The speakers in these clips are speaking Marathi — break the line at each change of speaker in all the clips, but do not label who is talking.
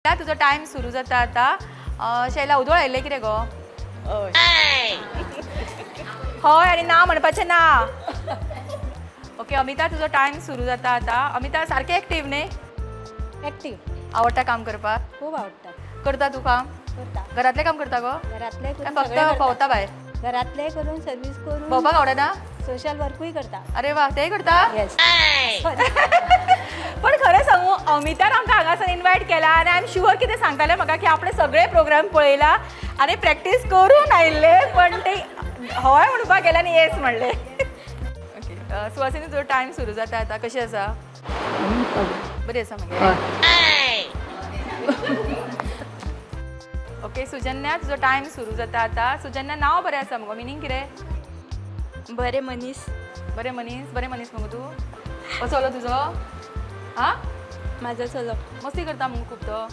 तुझो टाइम सुरू जाता आता शैला उदोळ आयले कितें गो हय आनी ना म्हणपाचें ना ओके अमिता तुझो टाइम सुरू जाता आता अमिता सारकें एक्टीव न्ही
ॲक्टिव्ह
आवडटा काम करपाक
खूप आवडता
करता तू काम
करता
घरातलें काम करता गो
घरातले
काय
करून सगळें
फक्त
करता.
भोंवता भायर
घरातले करून सर्व्हिस करून
भोंवपाक आवडना
सोशल वर्कूय करता
अरे वा तेय करता
येस
पण खरें सांगू अमितान आमकां हांगासर इन्वायट केला आनी आय एम शुअर कितें सांगतालें म्हाका की आपणे सगळे प्रोग्राम पळयला आनी प्रॅक्टीस करून आयिल्ले पण ते हय म्हणपाक गेले आनी येस म्हणले ओके सुवासिनी तुजो टायम सुरू जाता आतां कशी आसा बरी आसा मागे ओके सुजन्या तुजो टायम सुरू जाता आतां सुजन्या नांव बरें आसा मुगो मिनींग कितें
बरे मनीस
बरें मनीस मुगो तूं चलो तुजो हा
माझा चलो
मस्ती करता मग खूप तो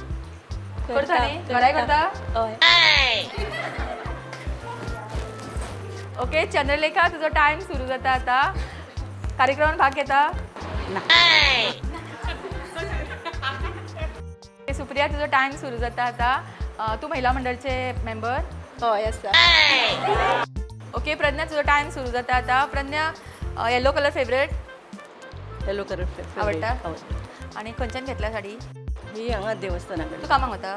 करता न्ही घराय करता
हय
ओके चंद्रलेखा तुझो टाइम सुरू जाता आता कार्यक्रमात भाग घेता सुप्रिया तुझो टाइम सुरू जाता आता तू महिला मंडळचे मेंबर
हय आसा
ओके प्रज्ञा तुझो टाइम सुरू जाता आता Pragya yellow colour favourite
yellow colour
आवडटा आणि खंयच्यान घेतल्या साडी
ही हांगा देवस्थानाकडे
तू कामाक वता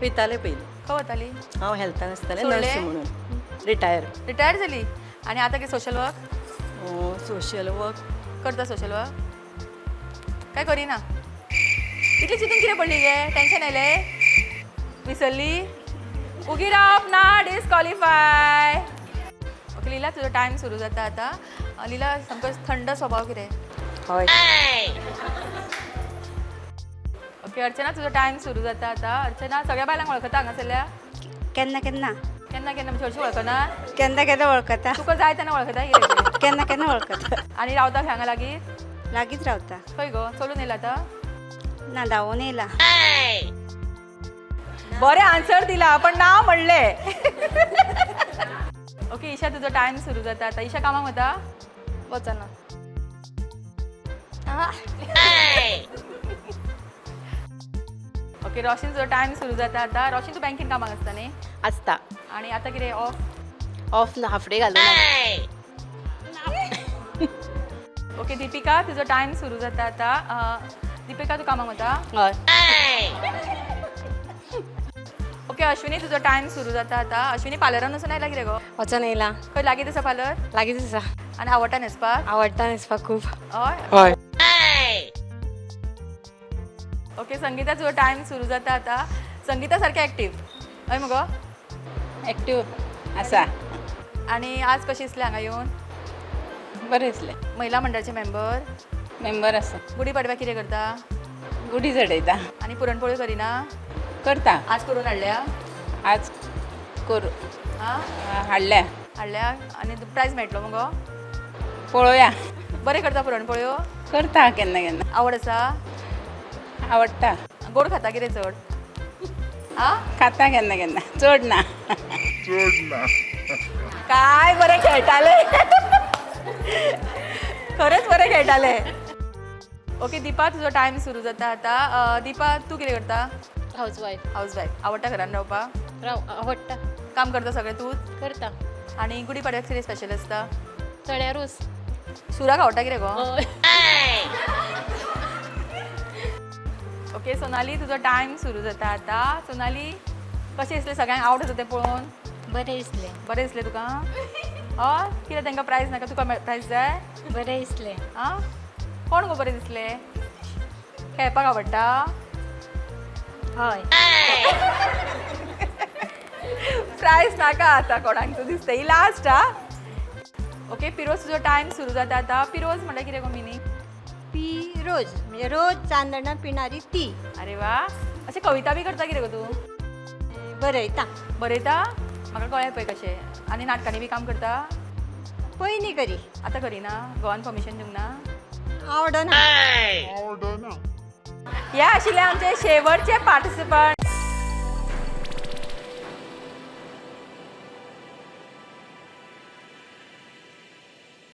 वयताले पयलीं
खंय वताली
हांव हेल्थान आसतालें
सोडलें?
नर्स म्हणून रिटायर
रिटायर जाली आणि आता कितें सोशल वर्क
सोशल वर्क
करता सोशल वर्क काय करिना इतली चिंतून कितें पडली गे टेन्शन आयलें विसरली उगी राव ना डिस्क्वॉलिफाय ओके लीला तुजो टायम सुरू जाता आता लीला सामको थंड स्वभाव कितें
हय
ओके अर्चना तुजो टायम सुरू जाता आता अर्चना सगळ्या बायलांक वळखता हांगासरल्या
केन्ना केन्ना
केन्ना केन्ना म्हणजे हरशीं वळखना
केन्ना केन्ना वळखता
तुका जाय तेन्ना वळखता कितें
केन्ना केन्ना वळखता
आनी रावता हांगा लागीं
लागींच रावता
खंय गो चलून येयला आतां
ना धांवून येयला
बरें आन्सर दिला पण नाव म्हणले ओके ईशा तुजो टायम सुरू जाता आता ईशा कामाक वता
वचना
ओके रोशन तुजो टायम सुरू जाता आता रोशन तू बँकेन कामाक आसता न्ही
आसता
आणि आता कितें ऑफ
ऑफ ना हाफ डे घालून
ओके दीपिका तुजो टायम सुरू जाता आता दीपिका तू कामाक वता
हय
ओके अश्विनी तुजो टायम सुरू जाता आता अश्विनी पार्लरान वचून आयला कितें गो
वचन येयला
खंय लागीं आसा पार्लर
लागींच आसा
आनी आवडटा न्हेसपाक
आवडटा न्हेसपाक खूब
हय
हय
ओके संगीता तुजो टायम सुरू जाता आता संगीता सारकें एक्टीव हय मुगो
ॲक्टिव्ह आसा
आणि आज कशी दिसलें हांगा येवन
बरें दिसलें
महिला मंडळाचे मेंबर
मेंबर आसा
गुडी पाडव्याक कितें करता
गुडी चडयता
आणि पुरणपोळी करिना
करता
आज करून हाडल्या
आज करू
हां
हाडल्या
हाडल्या आनी प्रायज मेळटलो मुगो
पळोवया
बरें करता पुरणपोळ्यो
करता केन्ना केन्ना
आवड आसा
आवडटा
गोड खाता कितें चड आं
खाता केन्ना केन्ना चड ना
काय बरें खेळटाले खरेंच बरें खेळटाले ओके दीपा तुजो टायम सुरू जाता आता दीपा तूं कितें करता
हाऊसवाईफ
हाऊसवायफ आवडटा घरान रावपाक
आवडटा
काम करता सगळें तूंच
करता
आनी गुडी पाडव्याक कितें स्पेशल आसता
चण्या रोस
सुराक आवडटा कितें गो ओके सोनाली तुजो टायम सुरू जाता आता सोनाली कशें दिसलें सगळ्यांक आवड आसा तें पळोवन
बरें दिसलें
बरें दिसलें तुका हय कित्याक तांकां प्रायज नाका तुका प्रायज जाय
बरें दिसलें
आं कोण गो बरें दिसलें खेळपाक आवडटा
हय
प्रायज नाका आतां कोणाक तूं दिसता ही लास्ट हा ओके पिरोज तुजो टायम सुरू जाता आतां पिरोज म्हणल्यार कितें गो मिनी
पी रोज म्हणजे रोज चांदणा पिणारी ती
अरे वा अशें कविता बी करता कितें गो तूं
बरयता
बरयता म्हाका कळ्ळें पळय कशें आनी नाटकांनी बी काम करता
पयलीं करी
आतां करिना गोवान परमिशन दिवंक ना
आवडना
हे आशिल्ले आमचे शेवटचे पार्टिसिपंट